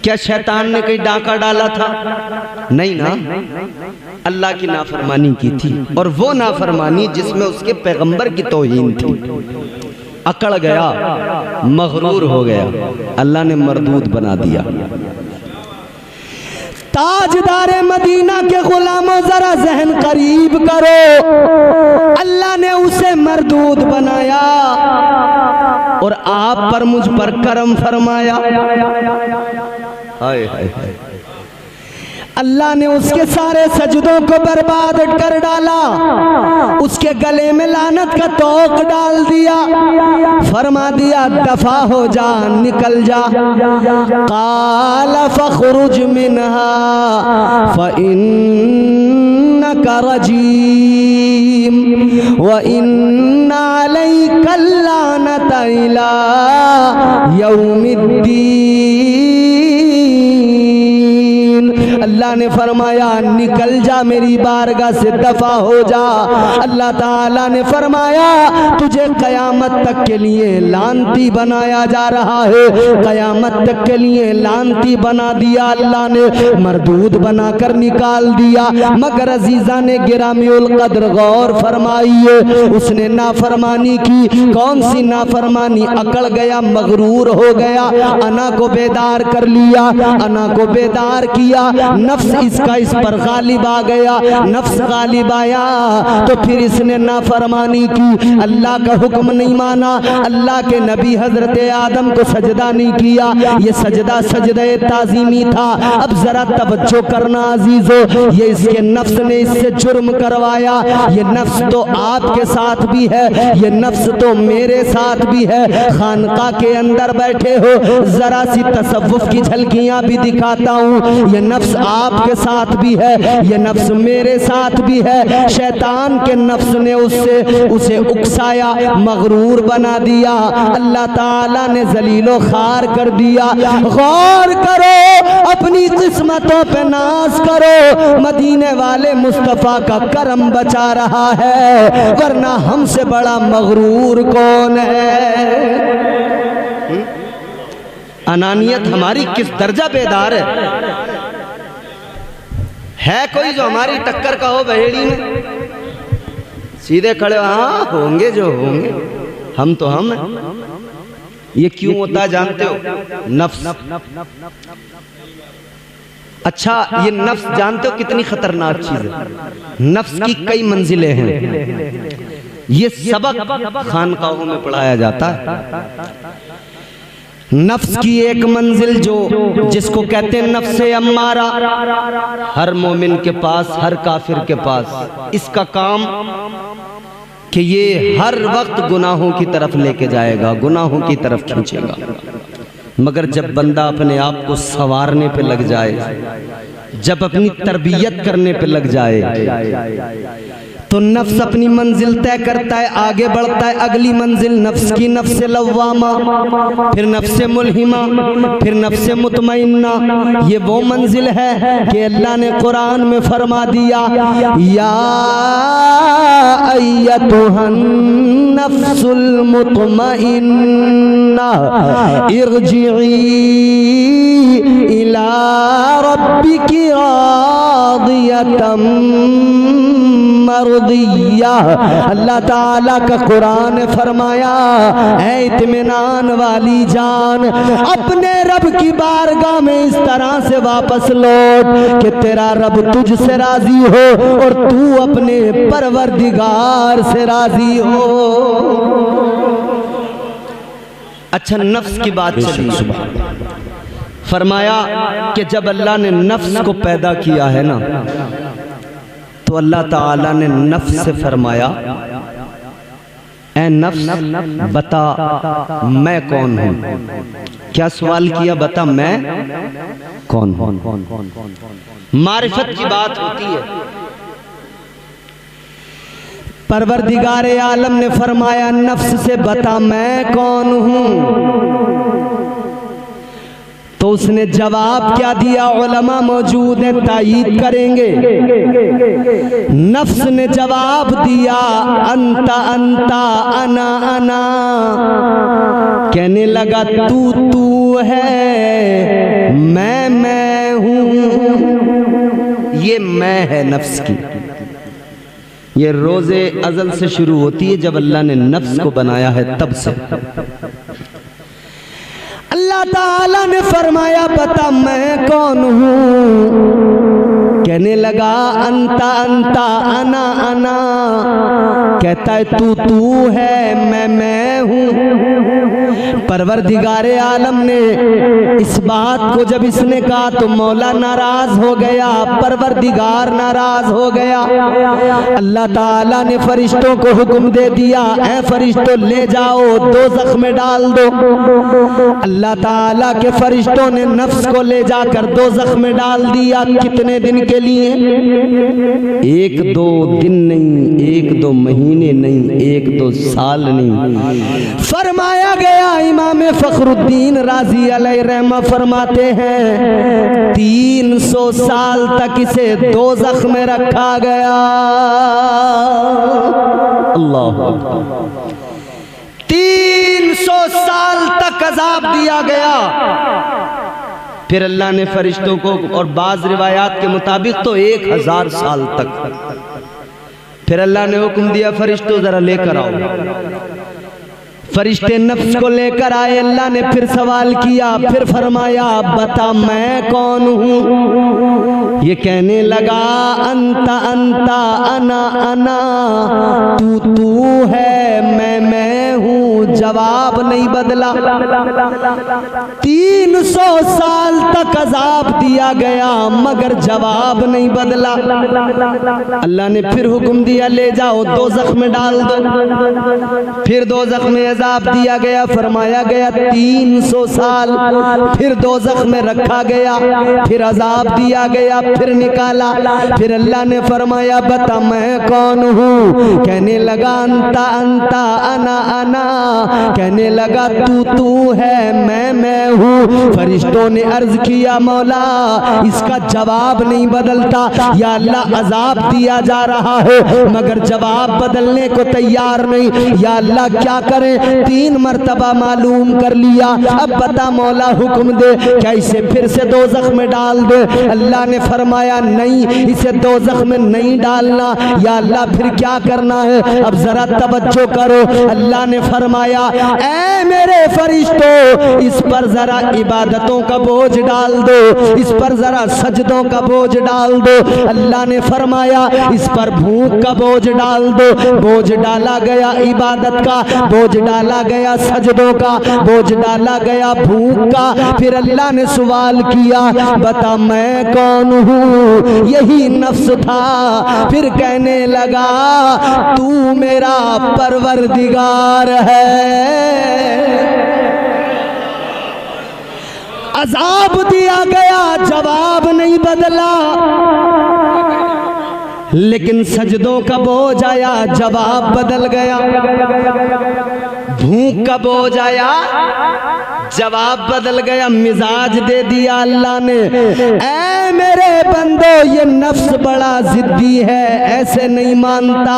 क्या शैतान ने कहीं डाका डाला था? नहीं ना, अल्लाह की नाफरमानी की थी, और वो नाफरमानी जिसमें उसके पैगंबर की तौहीन थी। अकड़ गया, मगरूर हो गया, अल्लाह ने मरदूद बना दिया। ताजदारे मदीना के गुलामों जरा जहन करीब करो, अल्लाह ने उसे मरदूद बनाया और आप पर मुझ पर करम फरमाया। हाय हाय हाय। अल्लाह ने उसके सारे सजदों को बर्बाद कर डाला, उसके गले में लानत का तोक डाल दिया, फरमा दिया दफा हो जा, निकल जा। क़ाल फ़ख़रुज मिन्हा फ़इन्नका रजीम व इन्ना अलैका लानत इला यौमिद्दीन। अल्लाह ने फरमाया निकल जा, मेरी बारगाह से दफा हो जा। अल्लाह ताला ने फरमाया तुझे कयामत तक के लिए लानती बनाया जा रहा है, कयामत तक के लिए लानती बना दिया। अल्लाह ने मरदूद बनाकर निकाल दिया। मगर अजीजा ने गिरामिउल कद्र गौर फरमाइए, उसने नाफरमानी की। कौन सी नाफरमानी? अकड़ गया, मगरूर हो गया, अना को बेदार कर लिया, अना को बेदार किया, नफ्स इसका इस पर गालिब आ गया। नफ्स गालिब आया तो फिर इसने नाफरमानी की, अल्लाह का हुक्म नहीं माना, अल्लाह के नबी हजरत आदम को सजदा नहीं किया। ये सजदा सजदे ताज़ीमी था। अब जरा तवज्जो करना अजीजो, ये इसके नफ्स ने इससे जुर्म करवाया। ये नफ्स तो आपके साथ भी है, ये नफ्स तो मेरे साथ भी है। खानका के अंदर बैठे हो, जरा सी तसव्वुफ की झलकियां भी दिखाता हूँ। ये नफ्स आपके साथ भी है, ये नफ्स मेरे साथ भी है। शैतान के नफ्स ने उसे उकसाया, मगरूर बना दिया, अल्लाह ताला ने जलीलो खार कर दिया। गौर करो, अपनी किस्मतों पे नाज करो, मदीने वाले मुस्तफ़ा का करम बचा रहा है, वरना हमसे बड़ा मगरूर कौन है? अनानियत हमारी किस दर्जा बेदार है कोई जो हमारी टक्कर का हो बहेड़ी में? सीधे खड़े, हाँ होंगे जो होंगे, हम तो हम हैं। ये क्यों होता है जानते हो? नफ्स। अच्छा, ये नफ्स जानते हो कितनी खतरनाक चीज है? नफ्स की कई मंजिलें हैं। ये सबक खानकाहों में पढ़ाया जाता है। नफ्स की एक मंजिल जो जिसको कहते हैं नफ्से अम्मारा, हर मोमिन के पास, हर काफिर के पास इसका काम कि ये हर वक्त गुनाहों की तरफ लेके जाएगा, गुनाहों की तरफ खींचेगा। मगर जब बंदा अपने आप को संवारने पे लग जाए, जब अपनी तरबियत करने पे लग जाए, तो नफ्स अपनी मंजिल तय करता है, आगे बढ़ता है। अगली मंजिल नफ्स की नफ्स लव्वामा, फिर नफ्स मुल्हिमा, फिर नफ्स मुतमइन्ना। ये वो मंजिल है कि अल्लाह ने कुरान में फरमा दिया, या अय्यतुहन नफ्सुल मुतमइन्ना इरजिई इला रब्बिकी रादियतम मर्दिया। अल्लाह ताला का कुरान फरमाया, ऐ इत्मीनान वाली जान, अपने रब की बारगाह में इस तरह से वापस लौट कि तेरा रब तुझसे राजी हो और तू अपने परवरदिगार से राजी हो। अच्छा, नफ्स की बात चली। फरमाया कि जब अल्लाह ने नफ्स को पैदा किया है ना, तो अल्लाह ताला ने नफ्स से फरमाया, ऐ नफ्स बता मैं कौन हूँ। क्या सवाल किया? बता मैं कौन हूँ। मारिफत की बात होती है। परवरदिगार आलम ने फरमाया नफ्स से बता मैं कौन हूँ। तो उसने जवाब क्या दिया? उलमा मौजूद है, तायीद करेंगे। नफ्स ने जवाब दिया, अंता अंता अना अना। कहने लगा तू है, मैं ये मैं है नफ्स की। ये रोज़े अज़ल से शुरू होती है, जब अल्लाह ने नफ्स को बनाया है तब से। अल्लाह ताला ने फरमाया बता मैं कौन हूँ। कहने लगा अंता अंता अना अना। कहता है तू है मैं हूँ। परवरदिगारे आलम ने इस बात को जब इसने कहा तो मौला नाराज हो गया, परवरदिगार नाराज हो गया। अल्लाह ताला ने फरिश्तों को हुक्म दे दिया, ऐ फरिश्तों ले जाओ दोज़ख में डाल दो। अल्लाह ताला के फरिश्तों ने नफ्स को ले जाकर दोज़ख में डाल दिया। कितने दिन के लिए? एक दो दिन नहीं, एक दो महीने नहीं, एक दो साल नहीं। फरमाया गया, इमाम फखरुद्दीन राजी अलैहि रहमा फरमाते हैं 300 साल तक इसे दोज़ख में रखा गया। अल्लाह, 300 साल तक अज़ाब दिया गया। फिर अल्लाह ने फरिश्तों को, और बाज़ रिवायात के मुताबिक तो 1000 साल तक, फिर अल्लाह ने हुक्म दिया फरिश्तों जरा लेकर आओ। फरिश्ते नफ्स को लेकर आए। अल्लाह ने फिर सवाल किया, फिर फरमाया बता मैं कौन हूँ। ये कहने लगा अंता अंता अना अना। तू है मैं हूँ। जवाब नहीं बदला। 300 साल तक अज़ाब दिया गया मगर जवाब नहीं बदला। अल्लाह ने फिर हुक्म दिया ले जाओ दोज़ख में डाल दो। फिर दोज़ख में अज़ाब दिया गया। फरमाया गया 300 साल फिर दोज़ख में रखा गया। फिर अज़ाब दिया गया, फिर निकाला। फिर अल्लाह ने फरमाया बता मैं कौन हूँ। कहने लगा अंता अंता अना अना। कहने लगा तू है मैं हूँ। फरिश्तों ने अर्ज किया मौला इसका जवाब नहीं बदलता, या अल्लाह अज़ाब दिया जा रहा है मगर जवाब बदलने को तैयार नहीं। या अल्लाह क्या करें? 3 मरतबा मालूम कर लिया, अब बता मौला हुक्म दे, क्या इसे फिर से दोज़ख में डाल दे? अल्लाह ने फरमाया नहीं, इसे दोज़ख में नहीं डालना। या अल्लाह फिर क्या करना है? अब जरा तवज्जो करो। अल्लाह ने फरमाया ऐ मेरे फरिश्तों इस पर जरा इबादतों का बोझ डाल दो, इस पर जरा सजदों का बोझ डाल दो। अल्लाह ने फरमाया इस पर भूख का बोझ डाल दो। बोझ डाला गया, इबादत का बोझ डाला गया, सजदों का बोझ डाला गया, भूख का। फिर अल्लाह ने सवाल किया बता मैं कौन हूँ। यही नफ्स था। फिर कहने लगा तू मेरा परवरदिगार है। अज़ाब दिया गया, जवाब नहीं बदला, लेकिन सजदों का बोझ आया, जवाब बदल गया। भूख का बोझ आया, जवाब बदल गया, मिजाज दे दिया अल्लाह ने। ऐ मेरे बंदो ये नफ्स बड़ा जिद्दी है, ऐसे नहीं मानता,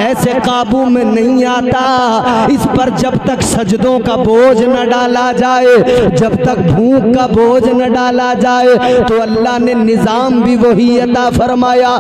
ऐसे काबू में नहीं आता। इस पर जब तक सजदों का बोझ न डाला जाए, जब तक भूख का बोझ न डाला जाए, तो अल्लाह ने निज़ाम भी वही अता फरमाया।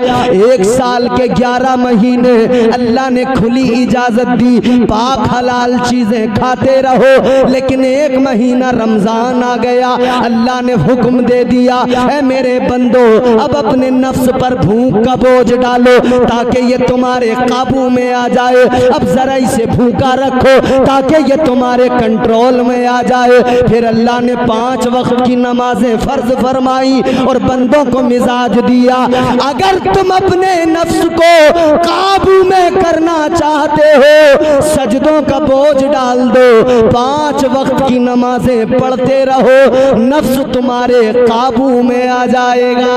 1 साल के 11 महीने अल्लाह ने खुली इजाजत दी, पाक हलाल चीजें खाते रहो। लेकिन 1 महीना रमजान आ गया, अल्लाह ने हुक्म दे दिया ऐ मेरे बंदो अब अपने नफ्स पर भूख का बोझ डालो ताकि ये तुम्हारे काबू में आ जाए। अब जरा इसे भूखा रखो ताकि ये तुम्हारे कंट्रोल में आ जाए। फिर अल्लाह ने 5 वक्त की नमाजें फर्ज फरमाई और बंदों को मिजाज दिया, अगर तुम अपने नफ्स को काबू में करना चाहते हो सजदों का बोझ डाल दो, 5 वक्त की नमाजें पढ़ते रहो, नफ्स तुम्हारे काबू में आ जाएगा।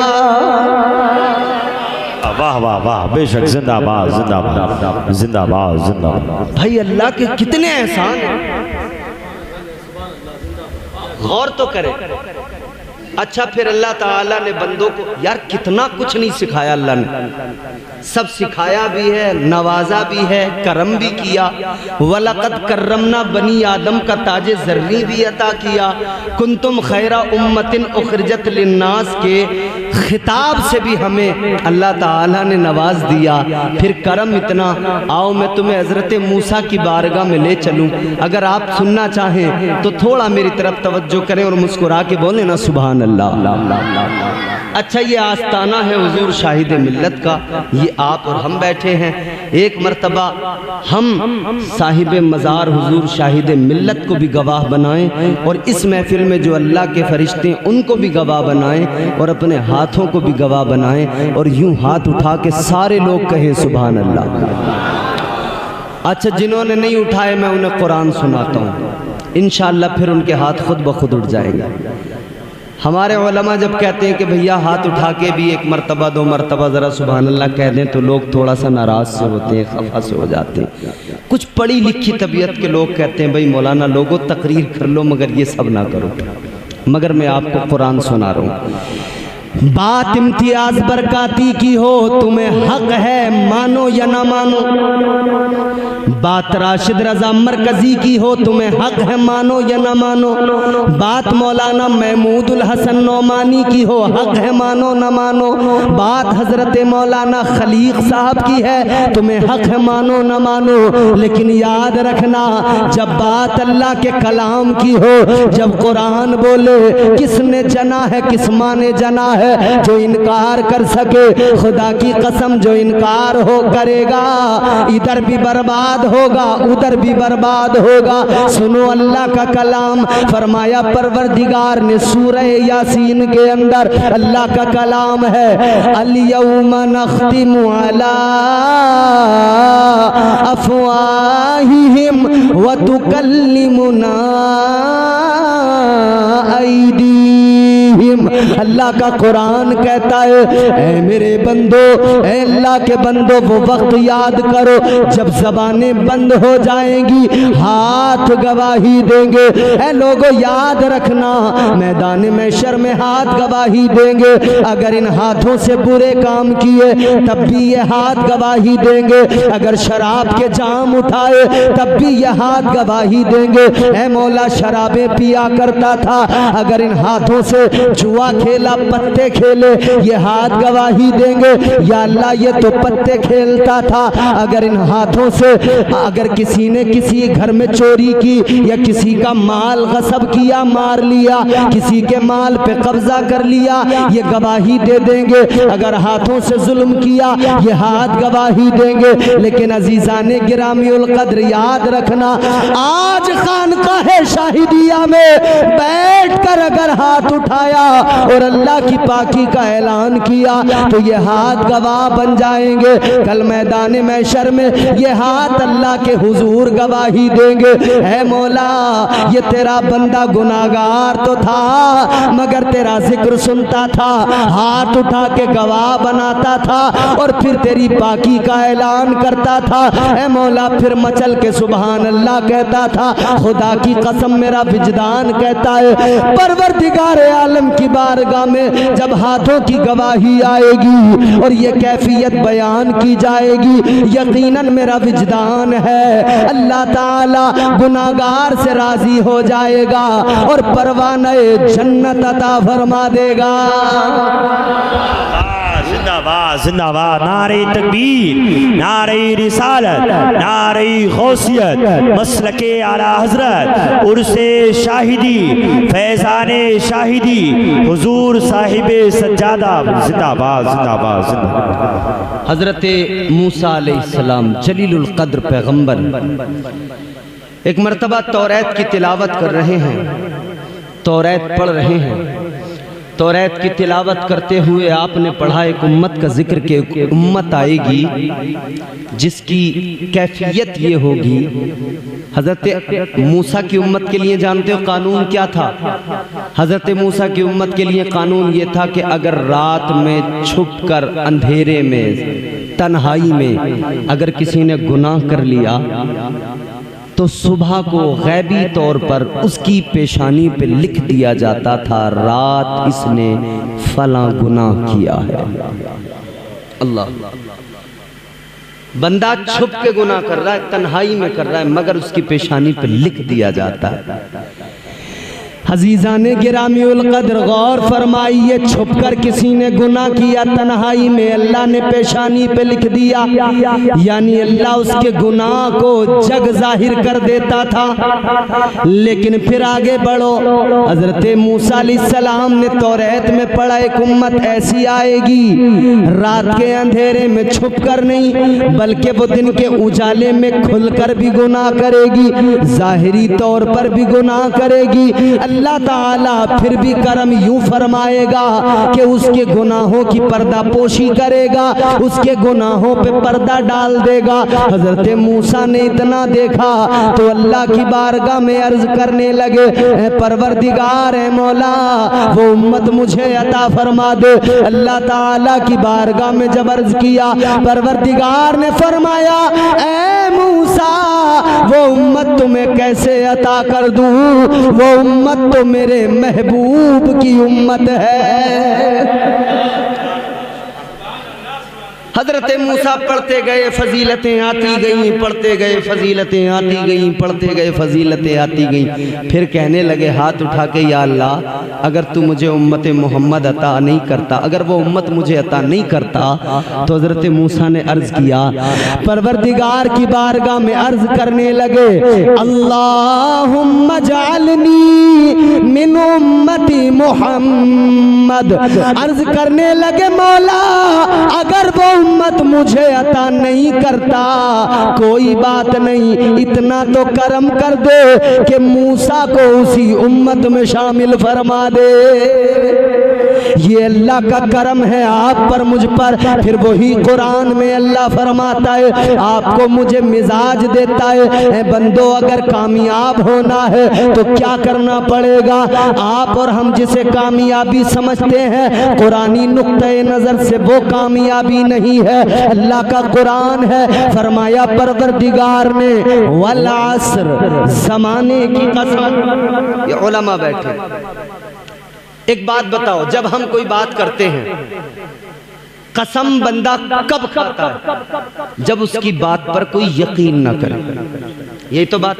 वाह वाह वाह, बेशक, जिंदाबाद जिंदाबाद जिंदाबाद जिंदाबाद। भाई अल्लाह के कितने एहसान हैं, गौर तो करें। अच्छा फिर अल्लाह ताला ने बंदों को यार कितना कुछ नहीं सिखाया अल्लाह ने, सब सिखाया भी है, नवाजा भी है, करम भी किया। वलक़द करमना बनी आदम का ताजे ज़र्री भी अता किया। कुंतुम खैरा उम्मतिन उखरिजत लिन्नास के खिताब से भी हमें अल्लाह ताला ने नवाज दिया। फिर करम इतना, आओ मैं तुम्हें हज़रत मूसा की बारगाह में ले चलूँ। अगर आप सुनना चाहें तो थोड़ा मेरी तरफ तवज्जो करें और मुस्कुरा के बोले ना सुभान अल्लाह। अच्छा ये आस्ताना है हुजूर शाहिद मिल्लत का, ये आप और हम बैठे हैं। एक मर्तबा हम साहिब मज़ार हुजूर शाहिद मिल्लत को भी गवाह बनाएं और इस महफिल में जो अल्लाह के फरिश्ते उनको भी गवाह बनाएं और अपने हाथों को भी गवाह बनाएं और यूं हाथ उठा के सारे लोग कहें सुभान अल्लाह। अच्छा जिन्होंने नहीं उठाए मैं उन्हें कुरान सुनाता हूँ, इंशाअल्लाह फिर उनके हाथ खुद ब खुद उठ जाएंगे। हमारे उलमा जब कहते हैं कि भैया हाथ उठा के भी एक मर्तबा दो मर्तबा ज़रा सुभान अल्लाह कह दें तो लोग थोड़ा सा नाराज़ से होते हैं, खफा से हो जाते हैं। कुछ पढ़ी लिखी तबीयत के लोग कहते हैं भाई मौलाना लोगों तकरीर कर लो मगर ये सब ना करो। मगर मैं आपको कुरान सुना रहा हूँ। बात इम्तियाज बरकाती की हो, तुम्हें हक है मानो या ना मानो। बात राशिद रजा मरकजी की हो, तुम्हें हक है मानो या ना मानो। बात मौलाना महमूदुल हसन नौमानी की हो, हक है मानो ना मानो। बात हजरत मौलाना खलीक साहब की है, तुम्हें हक है मानो ना मानो। लेकिन याद रखना जब बात अल्लाह के कलाम की हो, जब कुरान बोले किसने जना है किस माँ ने जना है, जो इनकार कर सके खुदा की कसम जो इनकार हो करेगा इधर भी बर्बाद होगा उधर भी बर्बाद होगा। सुनो अल्लाह का कलाम, फरमाया परवरदिगार ने सूरह यासीन के अंदर अल्लाह का कलाम है, अल-यौमा नख्तिमु अला अफ़वाहिहिम व तुकल्लिमुना ऐदीहिम। अल्लाह का कुरान कहता है ऐ मेरे बंदो, ऐ अल्लाह के बंदो वो वक्त याद करो जब ज़बानें बंद हो जाएंगी, हाथ गवाही देंगे। ऐ लोगों याद रखना मैदान महशर में हाथ गवाही देंगे। अगर इन हाथों से बुरे काम किए तब भी ये हाथ गवाही देंगे। अगर शराब के जाम उठाए तब भी ये हाथ गवाही देंगे। ऐ मौला शराबें पिया करता था, अगर इन हाथों से जुआ खेला पत्ते खेले ये हाथ गवाही देंगे। या अल्लाह ये तो पत्ते खेलता था, अगर इन हाथों से अगर किसी ने किसी घर में चोरी की या किसी का माल गसब किया मार लिया, किसी के माल पे कब्जा कर लिया ये गवाही दे देंगे। अगर हाथों से जुल्म किया ये हाथ गवाही देंगे। लेकिन अजीज़ाने गिरामी उल कद्र याद रखना आज खानकाहे शाहिदिया में बैठ कर अगर हाथ उठाया और अल्लाह की पाकी का ऐलान किया तो ये हाथ गवाह बन जाएंगे। कल मैदान महशर में ये हाथ अल्लाह के हुजूर गवाही देंगे, है मौला ये तेरा बंदा गुनाहगार तो था मगर तेरा जिक्र सुनता था, हाथ उठा के गवाह बनाता था और फिर तेरी पाकी का ऐलान करता था। है मौला फिर मचल के सुभान अल्लाह कहता था। खुदा की कसम मेरा विजदान कहता है परवरदिगार आलम की बारगाह में जब हाथों की गवाही आएगी और ये कैफियत बयान की जाएगी, यकीनन मेरा विजदान है अल्लाह ताला गुनाहगार से राजी हो जाएगा और परवाने जन्नत अता फरमा देगा। जिंदाबाद जिंदाबाद, नारे तकबीर, नारे रिसालत, नारे गौसियत, मसलके आला हजरत, उर्से शाहिदी, फैज़ाने शाहिदी, हुजूर साहिबे सज्जादा, जिंदाबाद जिंदाबाद जिंदाबाद। हजरत मूसा अलैहिस्सलाम जलीलुल कद्र पैगंबर एक मर्तबा तौरात की तिलावत कर रहे हैं, तौरात पढ़ रहे हैं। तौरात की तिलावत करते हुए आपने पढ़ा एक उम्मत का जिक्र के उम्मत आएगी जिसकी कैफियत ये होगी। हज़रत मूसा की उम्मत के लिए जानते हो कानून क्या था? हज़रत मूसा की उम्मत के लिए कानून ये था कि अगर रात में छुपकर अंधेरे में तन्हाई में अगर किसी ने गुनाह कर लिया तो सुबह को गैबी तौर पर उसकी पेशानी पे लिख दिया जाता था, रात इसने फला गुनाह किया है। अल्लाह, बंदा छुप के गुनाह कर रहा है, तन्हाई में कर रहा है, मगर उसकी पेशानी पे लिख दिया जाता है। अज़ीज़ाने गिरामीउल क़द्र गौर फरमाइए, छुप कर किसी ने गुनाह किया, तन्हाई में अल्लाह ने पेशानी पे लिख दिया, यानी अल्लाह उसके गुनाह को जग जाहिर कर देता था। लेकिन फिर आगे बढ़ो, हज़रत मूसा अलैहिस्सलाम ने तौरात में पढ़ा, एक उम्मत ऐसी आएगी रात के अंधेरे में छुप कर नहीं, बल्कि वो दिन के उजाले में खुलकर भी गुनाह करेगी, जाहिरी तौर पर भी गुनाह करेगी। अल्लाह ताला फिर भी करम यूं फरमाएगा कि उसके गुनाहों की पर्दा पोशी करेगा, उसके गुनाहों पे पर्दा डाल देगा। हजरत मूसा ने इतना देखा तो अल्लाह की बारगाह में अर्ज करने लगे, परवरदिगार है मौला, वो उम्मत मुझे अता फरमा दे। अल्लाह ताला की बारगाह में जब अर्ज किया, परवरदिगार ने फरमाया, ऐ मूसा, वो उम्मत तुम्हें कैसे अता कर दूं, वो उम्मत तो मेरे महबूब की उम्मत है। हजरत मूसा पढ़ते गए, फजीलतें आती गई, पढ़ते गए, फजीलतें आती गई, पढ़ते गए, फजीलतें आती गई। फिर कहने लगे हाथ उठा के, या अल्लाह, अगर तू मुझे उम्मत मोहम्मद अता नहीं करता, अगर वो उम्मत मुझे अता नहीं करता, तो हजरत मूसा ने अर्ज किया, परवरदिगार की बारगाह में अर्ज करने लगे, अल्लाहुम्मा जअलनी मिन उम्मती मोहम्मद। अर्ज करने लगे, मौला, अगर वो उम्मत मुझे अता नहीं करता, कोई बात नहीं, इतना तो करम कर दे कि मूसा को उसी उम्मत में शामिल फरमा दे। ये अल्लाह का करम है आप पर, मुझ पर। फिर वही कुरान में अल्लाह फरमाता है, आपको मुझे मिजाज देता है, बंदो अगर कामयाब होना है तो क्या करना पड़ेगा। आप और हम जिसे कामयाबी समझते हैं, कुरानी नुक्ते नजर से वो कामयाबी नहीं है, अल्लाह का कुरान है। फरमाया परवरदिगार ने, वल अस्र, जमाने की कसम। ये उलमा बैठे, एक बात बताओ, जब हम कोई बात करते हैं, कसम बंदा कब खाता है? जब उसकी बात पर कोई यकीन ना करे। यही तो बात।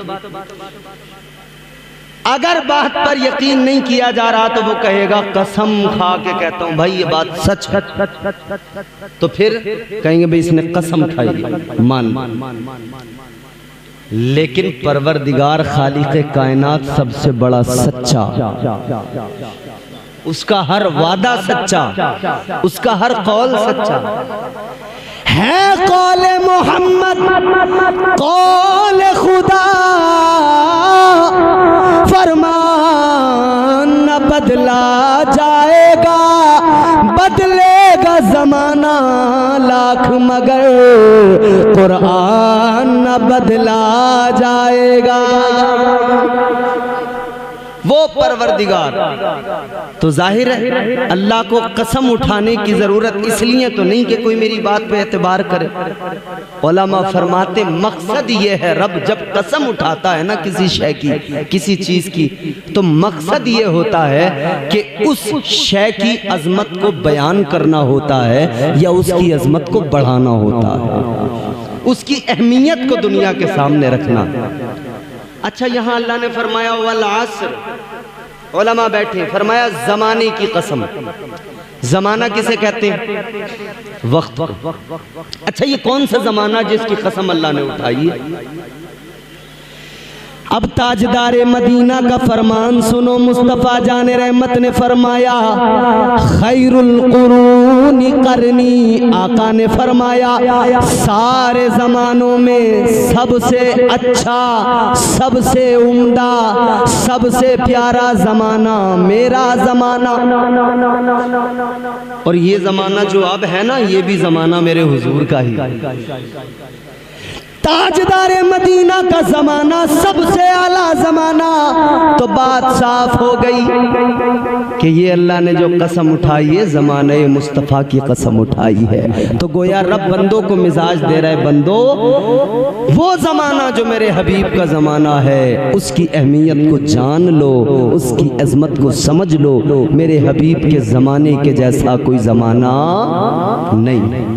अगर बात पर यकीन नहीं किया जा रहा तो वो कहेगा, कसम खा के कहता हूं भाई ये बात सच है। तो फिर कहेंगे भाई इसने कसम खाई, मान। लेकिन परवरदिगार खालिक़े कायनात सबसे बड़ा सच्चा, उसका हर वादा सच्चा, उसका हर कौल सच्चा है। कौले मोहम्मद कौले खुदा, फरमान न बदला जाएगा, बदलेगा जमाना लाख, मगर कुरान न बदला जाएगा। वो परवरदिगार तो जाहिर है अल्लाह को कसम उठाने की जरूरत इसलिए तो नहीं कि कोई मेरी बात पे एतबार करे। उलमा फरमाते मकसद ये है, रब जब कसम उठाता है ना किसी शय की, किसी चीज की, तो मकसद ये होता है कि उस शय की अजमत को बयान करना होता है या उसकी अजमत को बढ़ाना होता है, उसकी अहमियत को दुनिया के सामने रखना। अच्छा, यहाँ अल्लाह ने फरमाया वल अस्र, उलमा बैठे, फरमाया जमाने की कसम। जमाना किसे कहते हैं? वक्त। अच्छा, ये कौन सा जमाना जिसकी कसम अल्लाह ने उठाई है? अब ताजदारे मदीना का फरमान सुनो। मुस्तफ़ा जान रहमत ने फरमाया, खैरुल कुरूनी करनी। आका ने फरमाया, सारे जमानों में सबसे अच्छा, सबसे उम्दा, सबसे प्यारा जमाना मेरा जमाना। और ये जमाना जो अब है ना, ये भी जमाना मेरे हुजूर का ही। ताजदारे मदीना का जमाना सबसे आला जमाना। तो बात साफ हो गई। कि ये अल्लाह ने जो कसम उठाई है ज़माने मुस्तफ़ा की कसम उठाई है। तो गोया रब बंदों को मिजाज दे रहा है, बंदो वो ज़माना जो मेरे हबीब का ज़माना है उसकी अहमियत को जान लो, उसकी अजमत को समझ लो। मेरे हबीब के ज़माने के जैसा कोई ज़माना नहीं।